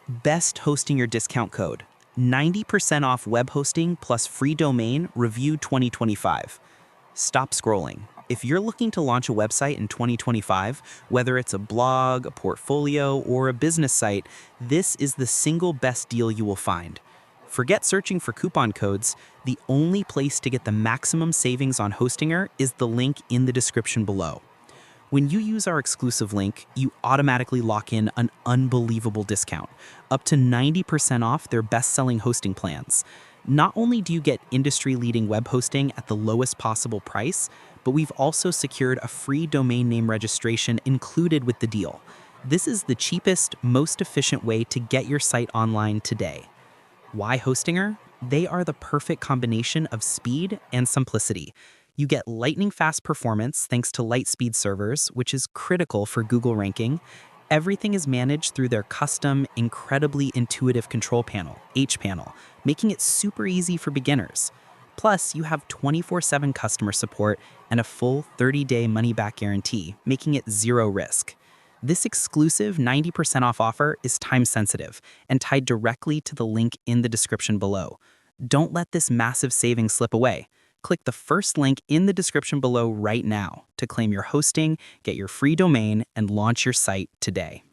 Best hosting your discount code. 90% off web hosting plus free domain review 2025. Stop scrolling. If you're looking to launch a website in 2025, whether it's a blog, a portfolio, or a business site, this is the single best deal you will find. Forget searching for coupon codes. The only place to get the maximum savings on Hostinger is the link in the description below. When you use our exclusive link, you automatically lock in an unbelievable discount, up to 90% off their best-selling hosting plans. Not only do you get industry-leading web hosting at the lowest possible price, but we've also secured a free domain name registration included with the deal. This is the cheapest, most efficient way to get your site online today. Why Hostinger? They are the perfect combination of speed and simplicity. You get lightning-fast performance thanks to Lightspeed servers, which is critical for Google ranking. Everything is managed through their custom, incredibly intuitive control panel, HPanel, making it super easy for beginners. Plus, you have 24/7 customer support and a full 30-day money-back guarantee, making it zero risk. This exclusive 90% off offer is time-sensitive and tied directly to the link in the description below. Don't let this massive savings slip away. Click the first link in the description below right now to claim your hosting, get your free domain, and launch your site today.